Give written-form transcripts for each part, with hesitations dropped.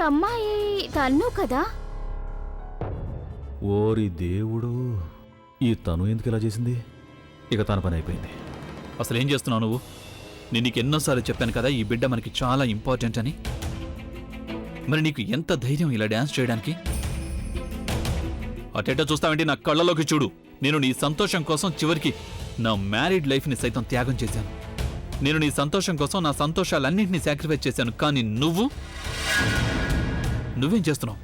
అమ్మాయి తన్ను కదా? ఓరి దేవుడు, ఈ తను ఎందుకు ఇలా చేసింది? ఇక తన పని అయిపోయింది. అసలు ఏం చేస్తున్నావు నువ్వు? నేను నీకు ఎన్నోసార్లు చెప్పాను కదా ఈ బిడ్డ మనకి చాలా ఇంపార్టెంట్ అని. మరి నీకు ఎంత ధైర్యం ఇలా డ్యాన్స్ చేయడానికి? అటెటో చూస్తావేంటి? నా కళ్ళలోకి చూడు. నేను నీ సంతోషం కోసం చివరికి నా మ్యారీడ్ లైఫ్ని సైతం త్యాగం చేశాను. నేను నీ సంతోషం కోసం నా సంతోషాలన్నింటినీ సాక్రిఫైస్ చేశాను. కానీ నువ్వేం చేస్తున్నావు?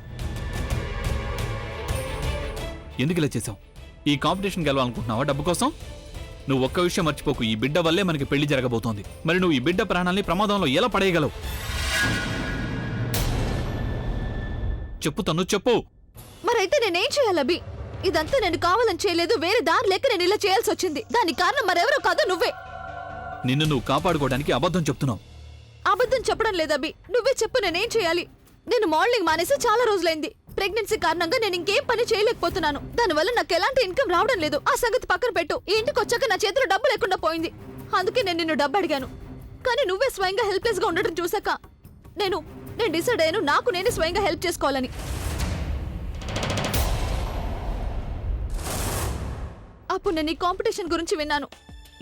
ఎందుకు ఇలా చేశావు? ఈ కాంపిటీషన్ గెలవాలనుకుంటున్నావా డబ్బు కోసం? నువ్వు ఒక్క విషయం మర్చిపోకు, ఈ బిడ్డ వల్లే మనకి పెళ్లి జరగబోతోంది. మరి నువ్వు ఈ బిడ్డ ప్రాణాల్ని ప్రమాదంలో ఎలా పడేయగలవు? చెప్పు తను, చెప్పు. మరైతే నేనేం చేయాలి అభి? ఇదంతా నేను కావాలని చేయలేదు, వేరే దారి లేక నేను ఇలా చేయాల్సి వచ్చింది. దానికి కారణం మరెవరో కాదు, నువ్వే. నిన్ను నువ్వు కాపాడుకోవడానికి అబద్ధం చెప్తున్నావు. అబద్ధం చెప్పడం లేదు అభి, నువ్వే చెప్పు, నేనేం చేయాలి? నేను మోడలింగ్ మానేసి చాలా రోజులైంది. ప్రెగ్నెన్సీ కారణంగా నేను ఇంకేం పని చేయలేకపోతున్నాను. దానివల్ల నాకు ఎలాంటి ఇన్కమ్ రావడం లేదు. ఆ సంగతి పక్కన పెట్టు. ఈ ఇంటికి వచ్చాక నా చేతిలో డబ్బు లేకుండా పోయింది. అందుకే నేను నిన్ను డబ్బు అడిగాను. కానీ నువ్వే స్వయంగా హెల్ప్లెస్ గా ఉండటం చూసాక నేను డిసైడ్ అయ్యాను, నాకు నేనే స్వయంగా హెల్ప్ చేసుకోవాలని. అప్పుడు నేను ఈ కాంపిటీషన్ గురించి విన్నాను.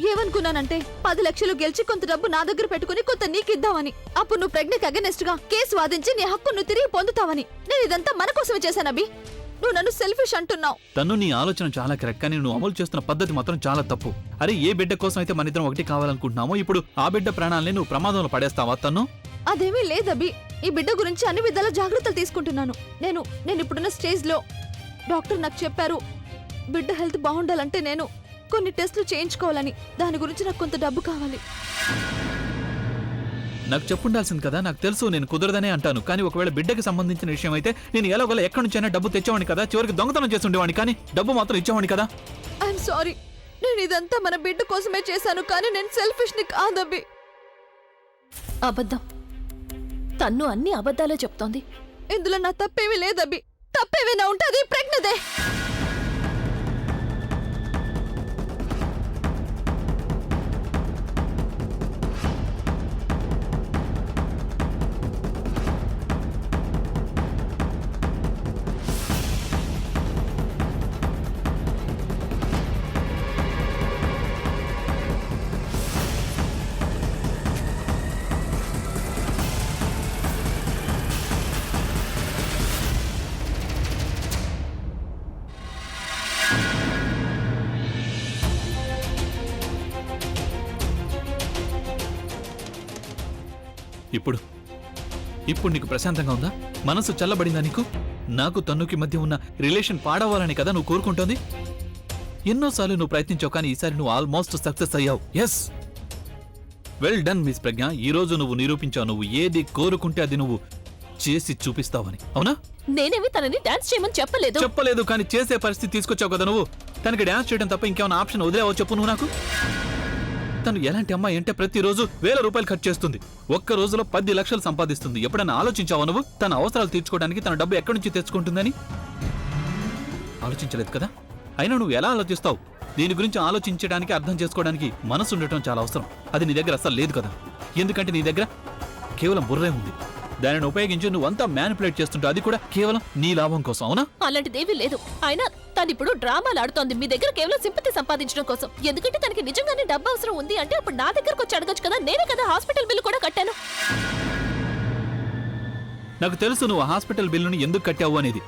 ఏమనుకున్నానంటే 10 లక్షలు గెలిచి కొంత డబ్బు నా దగ్గర పెట్టుకుని కొంత నీకు ఇద్దామని. అప్పుడు నువ్వు ప్రెగ్నెంట్ అగెనెస్ట్ గా కేసు వాదించి నీ హక్కును తిరిగి పొందుతావని. నేను ఇదంతా మన కోసమే చేశాను అభి. నువ్వు నన్ను సెల్ఫిష్ అంటున్నావు. తను నీ ఆలోచన చాలా కరెక్ట్, కానీ నువ్వు అమలు చేస్తున్న పద్ధతి మాత్రం చాలా తప్పు. అరే, ఏ బిడ్డ కోసం అయితే మన ఇద్దరం ఒకటి కావాలనుకుంటున్నామో ఇప్పుడు ఆ బిడ్డ ప్రాణాలని నువ్వు ప్రమాదంలో పడేస్తావా? తను అదేమీ లేదభి. ఈ బిడ్డ గురించి అన్ని విధాల జాగ్రత్తలు తీసుకుంటున్నాను. నేను ఇప్పుడున్న స్టేజ్ లో డాక్టర్ నాకు చెప్పారు, బిడ్డ హెల్త్ బాగుండాలంటే నేను కొన్ని టెస్టులు చేయించుకోవాలని. దాని గురించి నాకు కొంత డబ్బు కావాలి. నాకు చెప్పుండాల్సింది కదా. నాకు తెలుసు నేను కుదరదనే అంటాను, కానీ ఒకవేళ బిడ్డకి సంబంధించిన విషయం అయితే నేను ఎలాగోలా ఎక్కడి నుంచైనా డబ్బు తెచ్చేవాడిని కదా. చివరికి దొంగతనం చేసి ఉండేవాడిని, కానీ డబ్బు మాత్రం ఇచ్చేవాడిని కదా. ఐఎమ్ సారీ, నేను ఇదంతా మన బిడ్డ కోసమే చేశాను, కానీ నేను సెల్ఫిష్ ని కాదబ్బి. అబద్ధం. తన్ను అన్ని అబద్ధాలే చెప్తోంది. ఇందులో నా తప్పేమీ లేదబ్బి. తప్పేమైనా ఉంటే అది ప్రజ్ఞదే. ఇప్పుడు నీకు ప్రశాంతంగా ఉందా? మనసు చల్లబడిందా నీకు? నాకు తన్నుకి మధ్య ఉన్న రిలేషన్ పాడవాలని కదా నువ్వు కోరుకుంటోంది. ఎన్నోసార్లు నువ్వు ప్రయత్నించావు, కానీ ఈసారి నువ్వు ఆల్మోస్ట్ సక్సెస్ అయ్యావు. ఎస్, వెల్ డన్ మిస్ ప్రజ్ఞ. ఈ రోజు నువ్వు నిరూపించావు, నువ్వు ఏది కోరుకుంటే అది నువ్వు చేసి చూపిస్తావని. అవునా? నేనేమి తనని డాన్స్ చేయమని చెప్పలేదు, కానీ చేసే పరిస్థితి తీసుకొచ్చావు కదా నువ్వు. తనకి డాన్స్ చేయడం తప్ప ఇంకేమైనా ఆప్షన్ వదిలేవో చెప్పు నువ్వు నాకు. తను ఎలాంటి అమ్మాయి అంటే ప్రతిరోజు 1000 రూపాయలు ఖర్చు చేస్తుంది, ఒక్క రోజులో 10 లక్షలు సంపాదిస్తుంది. ఎప్పుడైనా ఆలోచించావా నువ్వు తన అవసరాలు తీర్చుకోవడానికి తన డబ్బు ఎక్కడి నుంచి తెచ్చుకుంటుందని? ఆలోచించలేదు కదా. అయినా నువ్వు ఎలా ఆలోచిస్తావు? దీని గురించి ఆలోచించడానికి, అర్థం చేసుకోవడానికి మనసు ఉండటం చాలా అవసరం. అది నీ దగ్గర అస్సలు లేదు కదా. ఎందుకంటే నీ దగ్గర కేవలం బుర్రే ఉంది. దానిని ఉపయోగించి నువ్వంతా మ్యానిపులేట్ చేస్తుంటావు, అది కూడా కేవలం నీ లాభం కోసం. అవునా? అలాంటిదేమీ లేదు. అయినా తనిప్పుడు డ్రామాలు ఆడుతోంది మీ దగ్గర కేవలం సింపతి సంపాదించడం కోసం. ఎందుకంటే తనకి నిజంగానే డబ్బు అవసరం ఉంది అంటే అప్పుడు నా దగ్గరకు వచ్చి అడగచ్చు కదా. నేనే కదా హాస్పిటల్ బిల్లు కూడా కట్టాను. నాకు తెలుసు నువ్వు హాస్పిటల్ బిల్లుని ఎందుకు కట్టావు అనేది.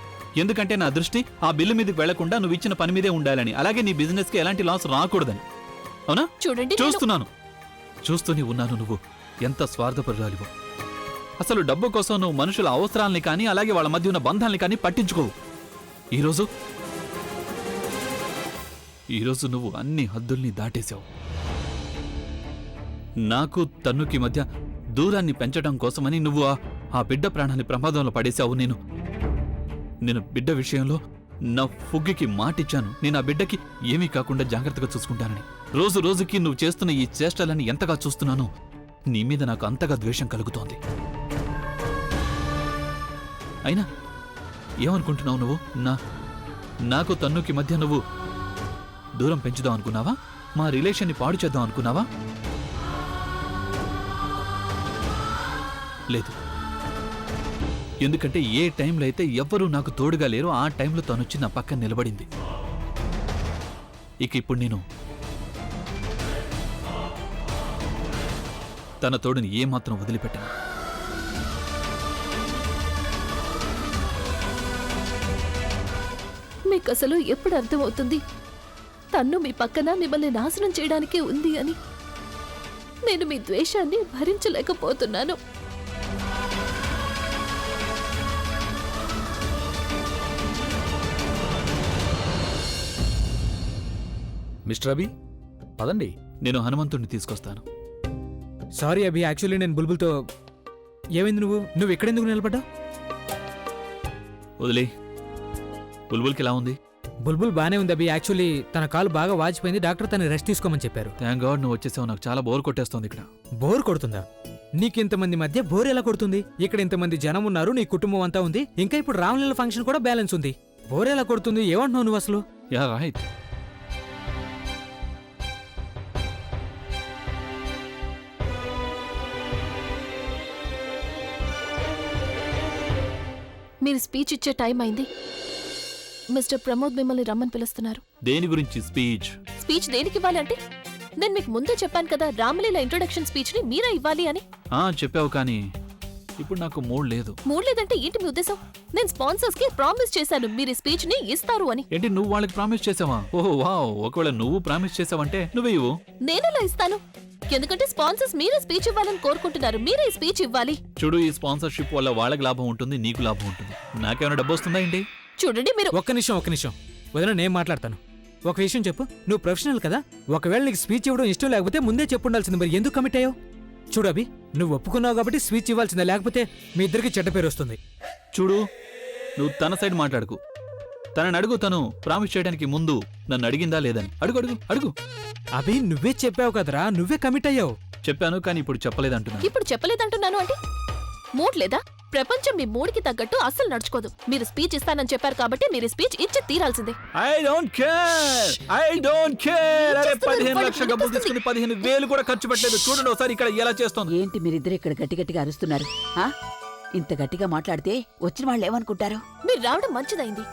ఎందుకంటే నా దృష్టి ఆ బిల్లు మీదకి వెళ్లకుండా నువ్వు ఇచ్చిన పని మీదే ఉండాలని, అలాగే నీ బిజినెస్ కి ఎలాంటి లాస్ రాకూడదని. అవునా? చూడండి, చూస్తూనే ఉన్నాను నువ్వు ఎంత స్వార్థపరురాలివో. అసలు డబ్బు కోసం నువ్వు మనుషుల అవసరాల్ని కానీ అలాగే వాళ్ళ మధ్య ఉన్న బంధాల్ని కానీ పట్టించుకోవు. ఈరోజు నువ్వు అన్ని హద్దుల్ని దాటేశావు. నాకు తన్నుకి మధ్య దూరాన్ని పెంచడం కోసమని నువ్వు ఆ బిడ్డ ప్రాణాన్ని ప్రమాదంలో పడేశావు. నేను బిడ్డ విషయంలో నా ఫుగ్గికి మాటిచ్చాను, నేను ఆ బిడ్డకి ఏమీ కాకుండా జాగ్రత్తగా చూసుకుంటానని. రోజు రోజుకి నువ్వు చేస్తున్న ఈ చేష్టలని ఎంతగా చూస్తున్నానో నీ మీద నాకు అంతగా ద్వేషం కలుగుతోంది. అయినా ఏమనుకుంటున్నావు నువ్వు? నాకు తన్నుకి మధ్య నువ్వు దూరం పెంచుదాం అనుకున్నావా? మా రిలేషన్ని పాడు చేద్దాం అనుకున్నావా? లేదు. ఎందుకంటే ఏ టైంలో అయితే ఎవ్వరూ నాకు తోడుగా లేరో ఆ టైంలో తనొచ్చి నా పక్కన నిలబడింది. ఇక ఇప్పుడు నేను తన తోడుని ఏమాత్రం వదిలిపెట్టాను. మీకు అసలు ఎప్పుడు అర్థమవుతుంది తన్ను మీ పక్కన మిమ్మల్ని నాశనం చేయడానికే ఉంది అని? నేను మీ ద్వేషాన్ని భరించలేకపోతున్నాను. మిస్టర్ అభి పదండి. నేను హనుమంతుడిని తీసుకొస్తాను. సారీ అభి, యాక్చువల్లీ నేను బుల్బుల్తో. ఏమైంది? నువ్వు ఎక్కడెందుకు నిలబడ్డావు? వదిలే. బుల్బుల్కి ఎలా ఉంది? బుల్బుల్ బానే ఉంది అభి. యాక్చువల్లీ తన కాలు బాగా వాచిపోయింది, డాక్టర్ తను రెస్ట్ తీసుకోమని చెప్పారు. థ్యాంక్ గాడ్ నువ్వు వచ్చేసావు. నాకు చాలా బోర్ కొట్టేస్తోంది ఇక్కడ. బోర్ కొడుతుందా? నీకింతమంది మధ్య బోర్ ఎలా కొడుతుంది? ఇక్కడ ఇంతమంది జనం ఉన్నారు, నీ కుటుంబం అంతా ఉంది, ఇంకా ఇప్పుడు రామలీల ఫంక్షన్ కూడా బ్యాలెన్స్ ఉంది. బోర్ ఎలా కొడుతుంది? ఏమంటున్నావు నువ్వు అసలు? Yeah right. మీరు స్పీచ్ ఇచ్చే టైం అయింది. మిస్టర్ ప్రమోద్ మిమ్మల్ని రమ్మని పిలుస్తున్నారు. దేని గురించి స్పీచ్? స్పీచ్ దేనికి ఇవ్వాలి అంటే నేను మీకు ముందే చెప్పాను కదా, రామలీల ఇంట్రొడక్షన్ స్పీచ్ ని మీరే ఇవ్వాలి అని. చెప్పావు, కానీ ఇప్పుడు నాకు మూడ్ లేదు. మూడ్ లేదంటే ఏంటి మీ ఉద్దేశం? నేను స్పాన్సర్స్ కి ప్రామిస్ చేశాను మీరు ఈ స్పీచ్ ని ఇస్తారు అని. ఏంటి, నువ్వు వాళ్ళకి ప్రామిస్ చేసావా? ఓహో వావ్. ఒకవేళ నువ్వు ప్రామిస్ చేసావంటే నువ్వే ఇవ్వు. నేనెలా ఇస్తాను? ఎందుకంటే స్పాన్సర్స్ మీరే స్పీచ్ ఇవ్వాలని కోరుకుంటున్నారు. మీరే ఈ స్పీచ్ ఇవ్వాలి. చూడు, ఈ స్పాన్సర్షిప్ వల్ల వాళ్ళకి లాభం ఉంటుంది, నీకు లాభం ఉంటుంది. నాకేమైనా డబ్బు వస్తుందా ఏంటి? చూడండి మీరు. ఒక్క నిమిషం వదిన, నేను మాట్లాడతాను. ఒక విషయం చెప్పు, నువ్వు ప్రొఫెషనల్ కదా, ఒకవేళ నీకు స్పీచ్ ఇవ్వడం ఇష్టం లేకపోతే ముందే చెప్పుండాల్సింది, మరి ఎందుకు కమిట్ అయ్యావు? చూడు అభి, నువ్వు ఒప్పుకున్నావు కాబట్టి స్పీచ్ ఇవ్వాల్సిందే, లేకపోతే మీ ఇద్దరికి చెడ్డ పేరు వస్తుంది. చూడు, నువ్వు తన సైడ్ మాట్లాడుకు. తనని అడుగు, తను ప్రామిస్ చేయడానికి ముందు నన్ను అడిగిందా లేదని. అడుగు అడుగు అడుగు. అభి, నువ్వే చెప్పావు కదరా, నువ్వే కమిట్ అయ్యావు. చెప్పాను, కానీ ఇప్పుడు చెప్పలేదంటున్నాను. ఇప్పుడు చెప్పలేదంటున్నాను అంటే మూడ్ లేదా? ప్రపంచం మీ మూడికి తగ్గట్టు అస్సలు నడుచుకోదు. మీరు స్పీచ్ ఇస్తానని చెప్పారు కాబట్టి మీరు స్పీచ్ ఇచ్చి తీరాల్సిందే. I don't care. అరే 15 లక్షల డబ్బులు తీసుకుని 15,000 కూడా ఖర్చు పెట్టలేదు. చూడండి ఒకసారి ఇక్కడ ఎలా చేస్తోంది. ఏంటి మీరిద్దరు ఇక్కడ గట్టి గట్టిగా అరుస్తున్నారు? ఆ? ఇంత గట్టిగా మాట్లాడితే వచ్చిన వాళ్ళు ఏమనుకుంటారు? మీరు రావడం మంచిదైంది.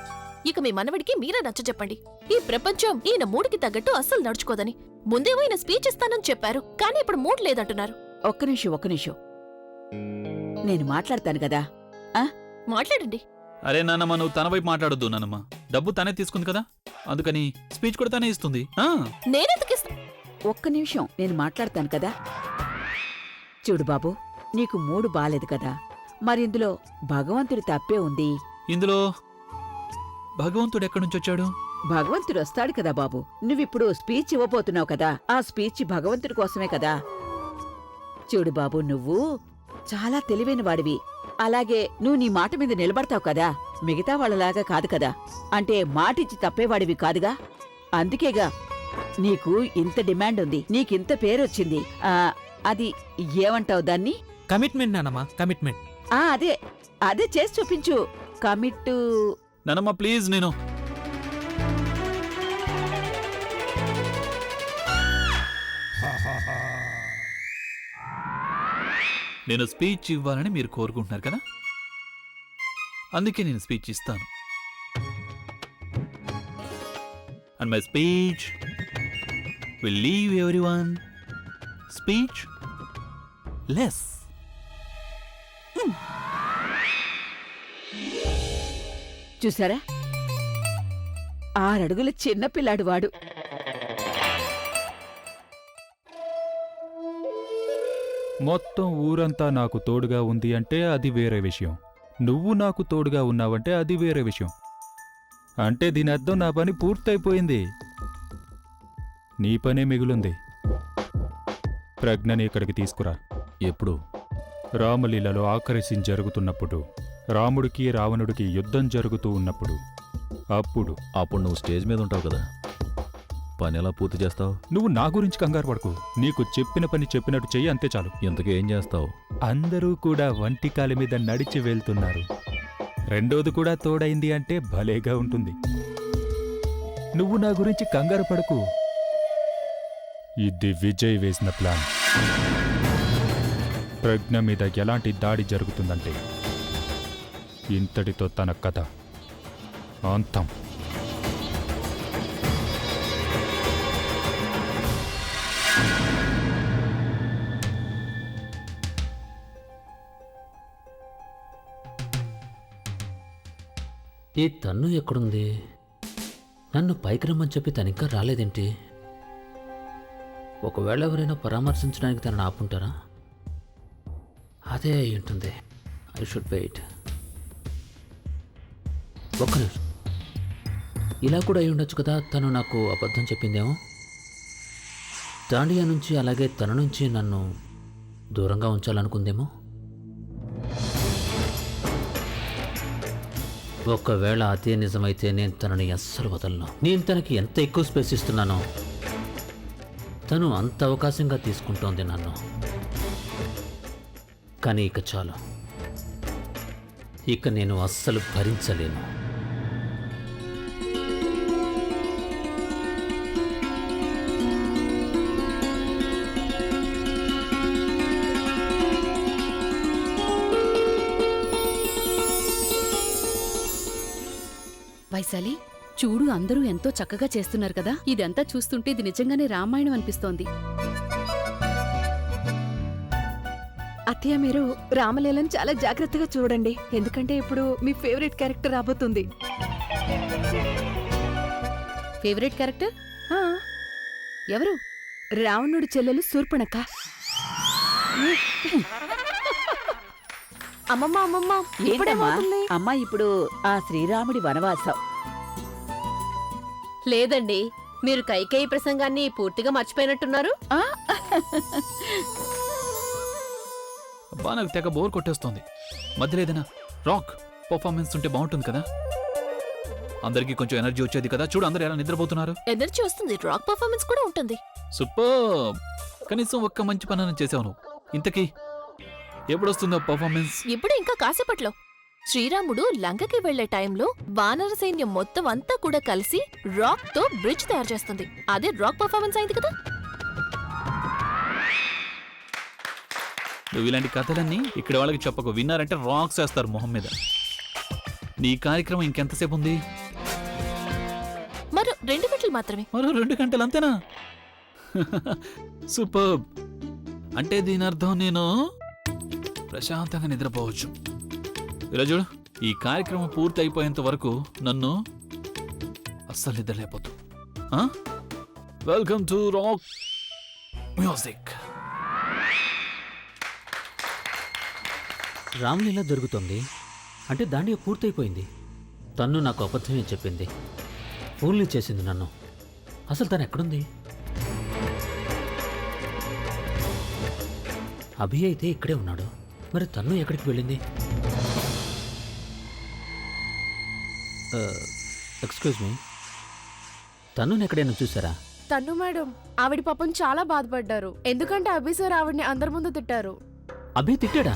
ఇక మీ మనవడికి మీరే నచ్చ చెప్పండి. ఈ ప్రపంచం ఈయన మూడికి తగ్గట్టు అస్సలు నడుచుకోదని. ముందేమో ఈయన స్పీచ్ ఇస్తానని చెప్పారు, కానీ ఇప్పుడు మూడ్ లేదంటున్నారు. ఒక్క నిమిషం నేను మాట్లాడతాను కదా. మాట్లాడండి. అరే నాన్నమ్మ, నువ్వు తన వైపు మాట్లాడొద్దు నాన్నమ్మ. డబ్బు తనే తీసుకుంది కదా, అందుకని స్పీచ్ కూడా తనే ఇస్తుంది. నేనెందుకు ఇస్తా? ఒక్క నిమిషం నేను మాట్లాడతాను కదా. చూడు బాబు, నీకు మూడు బాలేదు కదా, మరి ఇందులో భగవంతుడి తప్పే ఉంది. ఇందులో భగవంతుడు ఎక్కడి నుంచి వచ్చాడు? భగవంతుడు వస్తాడు కదా బాబు. నువ్విప్పుడు స్పీచ్ ఇవ్వబోతున్నావు కదా, ఆ స్పీచ్ భగవంతుడి కోసమే కదా. చూడు బాబు, నువ్వు చాలా తెలివైన వాడివి, అలాగే నువ్వు నీ మాట మీద నిలబడతావు కదా, మిగతా వాళ్ళలాగా కాదు కదా, అంటే మాటిచ్చి తప్పేవాడివి కాదుగా. అందుకేగా నీకు ఇంత డిమాండ్ ఉంది, నీకింత పేరొచ్చింది. అది ఏమంటావు దాన్ని? కమిట్మెంట్ నానమ్మా, కమిట్మెంట్. అదే చేసి చూపించు. కమిట్. నానమ్మ ప్లీజ్, నేను స్పీచ్ ఇవ్వాలని మీరు కోరుకుంటున్నారు కదా, అందుకే నేను స్పీచ్ ఇస్తాను. And my speech will leave everyone speech less. చూసారా, 6 అడుగుల చిన్నపిల్లాడు వాడు. మొత్తం ఊరంతా నాకు తోడుగా ఉంది అంటే అది వేరే విషయం. నువ్వు నాకు తోడుగా ఉన్నావంటే అది వేరే విషయం. అంటే దీని అర్థం నా పని పూర్తయిపోయింది, నీ పనే మిగులుంది. ప్రజ్ఞని ఇక్కడికి తీసుకురా. ఎప్పుడు? రామలీలలో ఆఖరి సీన్ జరుగుతున్నప్పుడు, రాముడికి రావణుడికి యుద్ధం జరుగుతూ ఉన్నప్పుడు. అప్పుడు నువ్వు స్టేజ్ మీద ఉంటావు కదా, పని ఎలా పూర్తి చేస్తావు? నువ్వు నా గురించి కంగారు పడకు, నీకు చెప్పిన పని చెప్పినట్టు చెయ్యి, అంతే చాలు. ఇంతకీ ఏం చేస్తావు? అందరూ కూడా వంటికాలి మీద నడిచి వెళ్తున్నారు, రెండోది కూడా తోడైంది అంటే భలేగా ఉంటుంది. నువ్వు నా గురించి కంగారు పడకు, ఇది విజయ్ వేసిన ప్లాన్. ప్రజ్ఞ మీద ఎలాంటి దాడి జరుగుతుందంటే ఇంతటితో తన కథ అంతం. ఈ తన్ను ఎక్కడుంది? నన్ను పైకి రమ్మని చెప్పి తను ఇంకా రాలేదేంటి? ఒకవేళ ఎవరైనా పరామర్శించడానికి తనను ఆపుంటారా? అదే అయి ఉంటుంది. I should wait. ఒక్క నిమిషం. ఇలా కూడా అయి ఉండొచ్చు కదా, తను నాకు అబద్ధం చెప్పిందేమో. దాండియా నుంచి అలాగే తన నుంచి నన్ను దూరంగా ఉంచాలనుకుందేమో. ఒకవేళ అదే నిజమైతే నేను తనని అస్సలు వదలను. నేను తనకి ఎంత ఎక్కువ స్పేస్ ఇస్తున్నానో తను అంత అవకాశంగా తీసుకుంటోంది నన్ను. కానీ ఇక చాలు. ఇక నేను అస్సలు భరించలేను. వైశాలి, చూడు అందరూ ఎంతో చక్కగా చేస్తున్నారు కదా. ఇదంతా చూస్తుంటే ఇది నిజంగానే రామాయణం అనిపిస్తోంది. అత్తయ్య, మీరు రామలీలను చాలా జాగ్రత్తగా చూడండి, ఎందుకంటే ఇప్పుడు మీ ఫేవరెట్ క్యారెక్టర్ రాబోతుంది. ఫేవరెట్ క్యారెక్టర్ ఆ, ఎవరు? రావణుడి చెల్లెలు శూర్పణఖ. అమ్మమ్మ అమ్మమ్మ, ఏంటమ్మా ఇప్పుడేమవుతుంది? అమ్మా ఇప్పుడు ఆ శ్రీరాముడి వనవాసం. లేదండి, మీరు కైకేయి ప్రసంగాన్ని పూర్తిగా మర్చిపోయినట్టున్నారు. అబ్బా నాకు తెగ బోర్ కొట్టేస్తోంది. మధ్యలో ఏదైనా రాక్ పర్ఫార్మెన్స్ ఉంటే బాగుంటుంది కదా. అందరికీ కొంచెం ఎనర్జీ వచ్చేది కదా. చూడు అందరూ ఎలా నిద్రపోతున్నారు. ఎనర్జీ వస్తుంది, రాక్ పర్ఫార్మెన్స్ కూడా ఉంటుంది. సూపర్. కనీసం ఒక్క మంచి పని చేసావు నువ్వు. ఇంతకీ ఎప్పుడొస్తుందో పర్ఫార్మెన్స్? ఇప్పుడు ఇంకా కాసేపట్లో. శ్రీరాముడు లంకకి వెళ్లే టైంలో వానర సైన్యం మొత్తం అంతా కూడా కలిసి రాక్ తో బ్రిడ్జ్ తయారు చేస్తుంది. అదే రాక్ పర్ఫార్మెన్స్ అయింది కదా. నువ్వు ఇలాంటి కథలన్నీ ఇక్కడ వాళ్ళకి చెప్పకు. విన్నారంటే రాక్స్ వేస్తారు మొహం మీద. నీ కార్యక్రమం ఇంకెంతసేపు ఉంది? మరో 2 గంటలు మాత్రమే. మరో 2 గంటలు అంతేనా? సూపర్. అంటే దీని అర్థం నేను ప్రశాంతంగా నిద్రపోవచ్చు. ఇలా చూడు, ఈ కార్యక్రమం పూర్తి అయిపోయేంత వరకు నన్ను అస్సలు నిద్రలేపోతు. Welcome to rock music. Ramlila జరుగుతోంది అంటే దాండియా పూర్తయిపోయింది. తన్ను నాకు అబద్ధమే చెప్పింది, ఫోన్లు చేసింది నన్ను. అసలు తను ఎక్కడుంది? అభి అయితే ఇక్కడే ఉన్నాడు, మరి తన్ను ఎక్కడికి వెళ్ళింది? ఎక్స్క్యూజ్ మీ, తన్నుని ఎక్కడైనా చూసారా? తన్ను మేడం, ఆవిడ పాపం చాలా బాధపడ్డారు. ఎందుకంటే అభి సార్ ఆవిడ్ని అందరి ముందు తిట్టారు. అభి తిట్టాడా?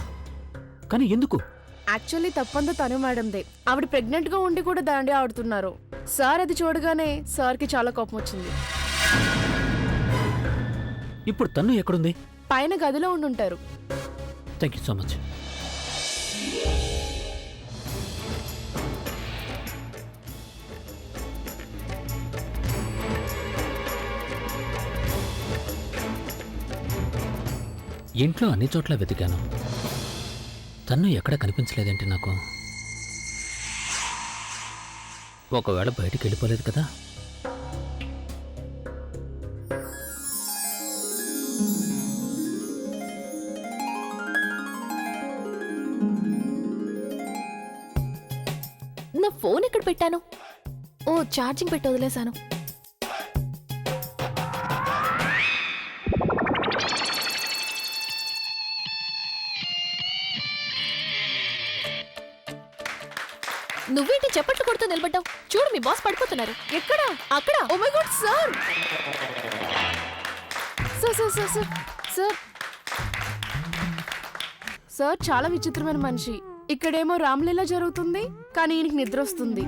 కానీ ఎందుకు? యాక్చువల్లీ తప్పంతా తను మేడందే. ఆవిడ ప్రెగ్నెంట్ గా ఉండి కూడా దాండి ఆడుతున్నారు. సార్ అది చూడగానే సార్కి చాలా కోపం వచ్చింది. ఇప్పుడు తన్ను ఎక్కడుంది? పైన గదిలో ఉండుంటారు. Thank you so much. ఇంట్లో అన్ని చోట్ల వెతికాను, తన్ను ఎక్కడ కనిపించలేదేంటి నాకు? ఒకవేళ బయటికి వెళ్ళిపోలేదు కదా? నా ఫోన్ ఎక్కడ పెట్టాను? ఓ, ఛార్జింగ్ పెట్టి వదిలేశాను. నువ్వేంటి చెప్పట్లు కొడుతూ నిలబడ్డావు? చూడు, మీ బాస్ పడిపోతున్నారు. ఎక్కడ? అక్కడ. Oh my god sir! Sir sir sir sir sir sir చాలా విచిత్రమైన మనిషి. ఇక్కడేమో రామ్లీలా జరుగుతుంది, కానీ ఈయనకి నిద్ర వస్తుంది.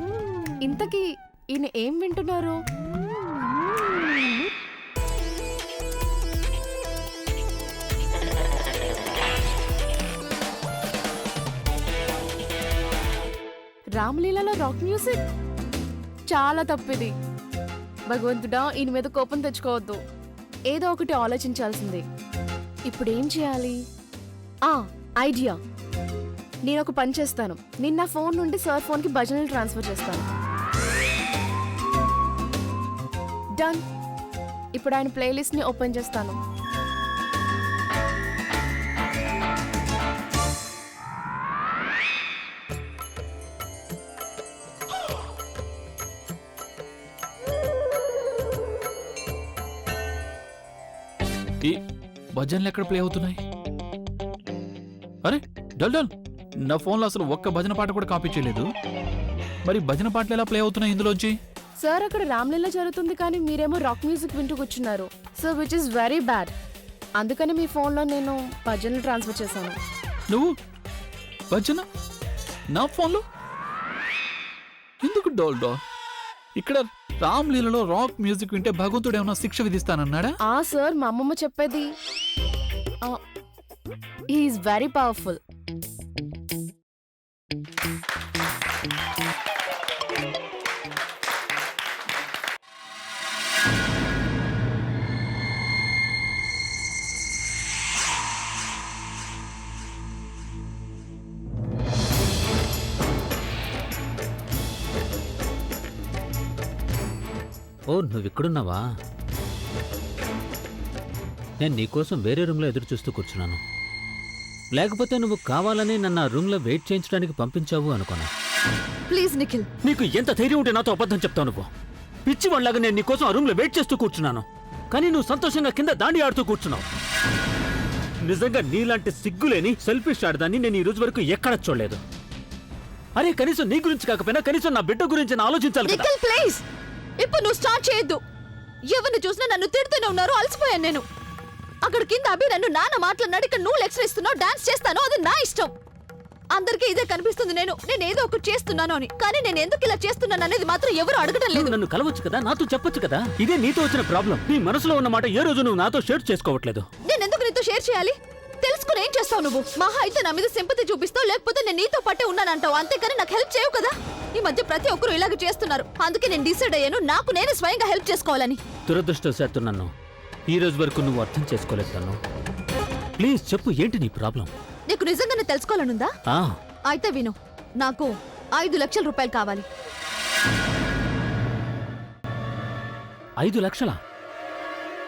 ఇంతకీ ఈయన ఏం వింటున్నారు? రామ్లీలలో రాక్ మ్యూజిక్ చాలా తప్పిది. భగవంతుడా, ఈయన మీద కోపం తెచ్చుకోవద్దు. ఏదో ఒకటి ఆలోచించాల్సిందే. ఇప్పుడు ఏం చేయాలి? ఐడియా. నేను ఒక పని చేస్తాను. నేను నా ఫోన్ నుండి సార్ ఫోన్కి భజనలు ట్రాన్స్ఫర్ చేస్తాను. డన్. ఇప్పుడు ఆయన ప్లేలిస్ట్ని ఓపెన్ చేస్తాను. ఈ భజనలు ఎక్కడ ప్లే అవుతున్నాయి? అరే డల్ డల్, నా ఫోన్లో అసలు ఒక్క భజన పాట కూడా కాపీ చేయలేదు. మరి భజన పాటలు ఎలా ప్లే అవుతున్నాయి ఇందులోంచి? సార్, అక్కడ రామ్లీలా జరుగుతుంది కానీ మీరేమో రాక్ మ్యూజిక్ వింటూ కూర్చున్నారు sir, which is very bad. అందుకని మీ ఫోన్లో నేను భజనలు ట్రాన్స్ఫర్ చేశాను. నువ్వు భజన నా ఫోన్లో ఎందుకు? డోల్ డోల్, ఇక్కడ రామ్లీలలో రాక్ మ్యూజిక్ వింటే భగవంతుడు ఏమన్నా శిక్ష విధిస్తానన్నాడా? సార్, మా అమ్మమ్మ చెప్పేది. He's very powerful. ఓ, నువ్విక్కడున్నావా? నేను నీకోసం వేరే రూమ్లో ఎదురు చూస్తూ కూర్చున్నాను. లేకపోతే నువ్వు కావాలని నన్ను ఆ రూమ్లో వెయిట్ చేయించడానికి పంపించావు అనుకున్నా. ప్లీజ్ నిఖిల్. నీకు ఎంత ధైర్యం ఉంటే నాతో అబద్ధం చెప్తావు నువ్వు? పిచ్చివాళ్ళలాగా నేను నీకోసం ఆ రూమ్లో వెయిట్ చేస్తూ కూర్చున్నాను, కానీ నువ్వు సంతోషంగా కింద దాండి ఆడుతూ కూర్చున్నావు. నిజంగా నీలాంటి సిగ్గులేని సెల్ఫిష్ ఆడదాన్ని నేను ఈ రోజు వరకు ఎక్కడ చూడలేదు. అరే, కనీసం నీ గురించి కాకపోయినా కనీసం నా బిడ్డ గురించి ఆలోచించాలి కదా. నిఖిల్ ప్లీజ్, ఇప్పుడు నువ్వు స్టార్ట్ చేయొద్దు. ఎవరిని చూసినా నన్ను తిడుతూనే ఉన్నారు. అలసిపోయాను నేను. అక్కడ కింద అభి నన్ను నాన్న మాట్లాడినాడు, ఇక్కడ నువ్వు లెక్చర్ ఇస్తున్నావు, డాన్స్ చేస్తాను, అది నా ఇష్టం. అందరికీ ఇదే కనిపిస్తుంది, నేను ఏదో ఒకటి చేస్తున్నాను అని. కానీ నేను ఎందుకు ఇలా చేస్తున్నాను అనేది మాత్రం ఎవరు అడగడం లేదు. నన్ను కలవచ్చు కదా, నాతో చెప్పొచ్చు కదా. ఇదే నీతో వచ్చిన ప్రాబ్లం. నీ మనసులో ఉన్న మాట ఏ రోజు నువ్వు నాతో షేర్ చేసుకోవట్లేదు. నేను ఎందుకు నీతో షేర్ చేయాలి? తెలుసుకుని ఏం చేస్తావు నువ్వు? మహా అయితే నా మీద సింపతి చూపిస్తావు, లేకపోతే నేను నీతో పట్టే ఉన్నానంటావు. అంతేకాని నాకు హెల్ప్ చేయవు కదా. ఈ మధ్య ప్రతి ఒక్కరు ఇలాగ చేస్తున్నారు. అందుకే నేను డిసైడ్ అయ్యాను, నాకు నేనే స్వయంగా హెల్ప్ చేసుకోవాలని. దురదృష్టవశాత్తు నన్ను ఈ రోజు వరకు నువ్వు అర్థం చేసుకోలేదు. నన్ను ప్లీజ్ చెప్పు, ఏంటి నీ ప్రాబ్లం? నీకు నిజంగానే తెలుసుకోవాలనుందా? అయితే విను. నాకు 5 లక్షల రూపాయలు కావాలి. 5 లక్షలా?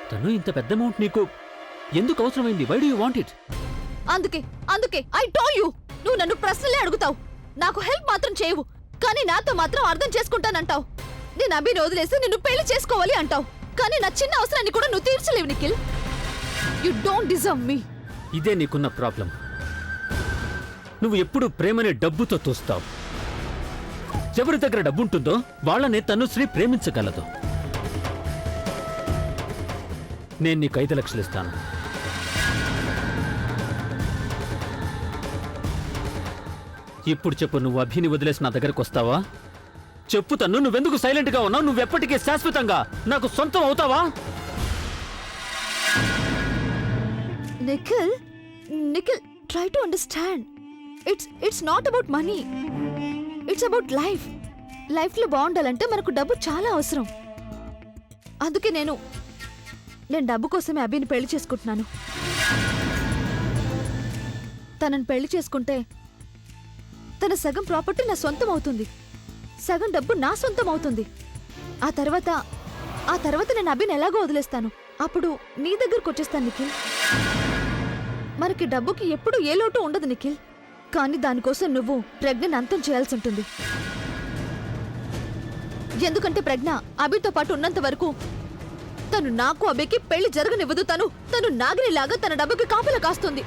తను ఇంత పెద్ద అమౌంట్ నీకు ఎందుకు అవసరమైంది? Why do you want it? అందుకే ఐ టోల్ యు. నువ్వు నన్ను ప్రశ్నలే అడుగుతావు, నాకు హెల్ప్ మాత్రం చేయవు. కానీ నాతో మాత్రం అర్థం చేసుకుంటానంటావు. నేను అభిని వదిలేసి నిన్ను పెళ్లి చేసుకోవాలి అంటావు. కానీ నా చిన్న అవసరాన్ని కూడా నువ్వు తీర్చలేవు Nikhil. You don't deserve me. ఇదే నీకున్న ప్రాబ్లం. నువ్వు ఎప్పుడు ప్రేమని డబ్బుతో తోస్తావు. ఎవరి దగ్గర డబ్బుంటుందో వాళ్ళనే తనుశ్రీ ప్రేమించగలదు. నేను నీకు 5 లక్షలు ఇస్తాను. ఇప్పుడు చెప్పు, నువ్వు అభిని వదిలేసి నా దగ్గరకు వస్తావా? చెప్పు తను, నువ్వెందుకు సైలెంట్ గా ఉన్నావు? నువ్వెప్పటికీ శాశ్వతంగా నాకు సొంతం అవుతావా? Nikhil, try to understand. It's not about money, it's about life. లైఫ్లో బాగుండాలంటే మనకు డబ్బు చాలా అవసరం. అందుకే నేను డబ్బు కోసమే అభిని పెళ్లి చేసుకుంటున్నాను. తనని పెళ్లి చేసుకుంటే తన సగం ప్రాపర్టీ నా సొంతం అవుతుంది, సగం డబ్బు నా సొంతం అవుతుంది. ఆ తర్వాత నేను అభిని ఎలాగో వదిలేస్తాను. అప్పుడు నీ దగ్గరకు వచ్చేస్తాను నిఖిల్. మనకి డబ్బుకి ఎప్పుడు ఏ లోటు ఉండదు నిఖిల్. కానీ దానికోసం నువ్వు ప్రజ్ఞని అంతం చేయాల్సి ఉంటుంది. ఎందుకంటే ప్రజ్ఞ అభితో పాటు ఉన్నంత వరకు తను నాకు అభికి పెళ్లి జరగనివ్వదు. తను నాగినిలాగా తన డబ్బుకి కాపలా కాస్తుంది.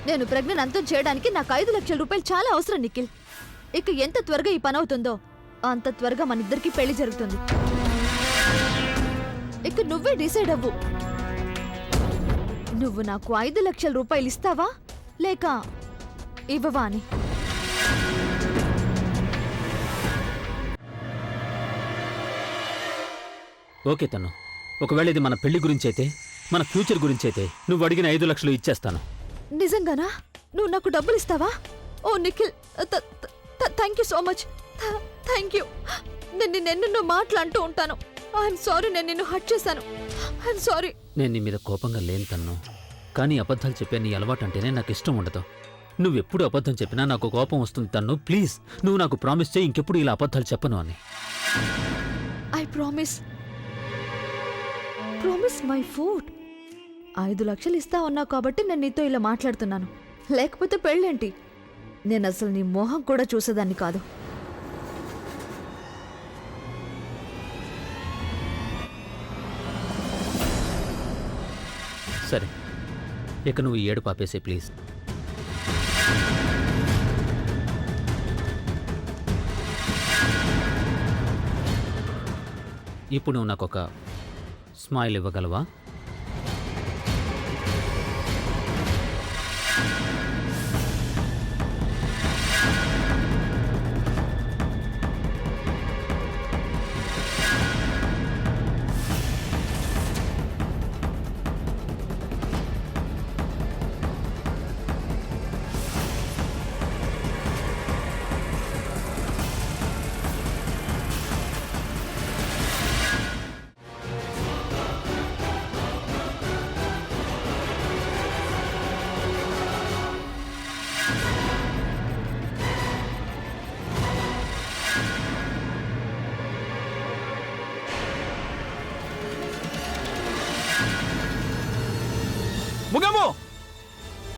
నేను ప్రజ్ఞని అంతం చేయడానికి నాకు 5 లక్షల రూపాయలు చాలా అవసరం నిఖిల్. ఇక ఎంత త్వరగా ఈ పని అవుతుందో అంత త్వరగా మన ఇద్దరికి పెళ్లి జరుగుతుంది. ఇక నువ్వే డిసైడ్ అవ్వు. నువ్వు నాకు 5 లక్షల రూపాయలు ఇస్తావా లేక ఇవ్వవా అని. ఓకే తను, ఒకవేళ ఇది మన పెళ్లి గురించి అయితే, మన ఫ్యూచర్ గురించి అయితే నువ్వు అడిగిన 5 లక్షలు ఇచ్చేస్తాను. నిజంగానా? నువ్వు నాకు డబ్బులు ఇస్తావా? ఓ Nikhil, thank you so much. Thank you. నేను నిన్నెన్నో మాటలు అంటూ ఉంటాను. ఐఎమ్ సారీ, నేను నిన్ను హర్ట్ చేశాను. I'm sorry. నేను నీ మీద కోపంగా లేను తన్ను, కానీ అబద్ధాలు చెప్పే నీ అలవాటు అంటేనే నాకు ఇష్టం ఉండదు. నువ్వెప్పుడు అబద్ధం చెప్పినా నాకు కోపం వస్తుంది తన్ను. ప్లీజ్ నువ్వు నాకు ప్రామిస్ చేయి ఇంకెప్పుడు ఇలా అబద్ధాలు చెప్పను అని. I promise. Promise my food. 5 లక్షలు ఇస్తా ఉన్నావు కాబట్టి నేను నీతో ఇలా మాట్లాడుతున్నాను. లేకపోతే పెళ్ళేంటి? నేను అసలు నీ మోహం కూడా చూసేదాన్ని కాదు. సరే, ఇక నువ్వు ఈ ఏడు పాపేసే ప్లీజ్. ఇప్పుడు నువ్వు నాకు ఒక స్మైల్ ఇవ్వగలవా? ముగము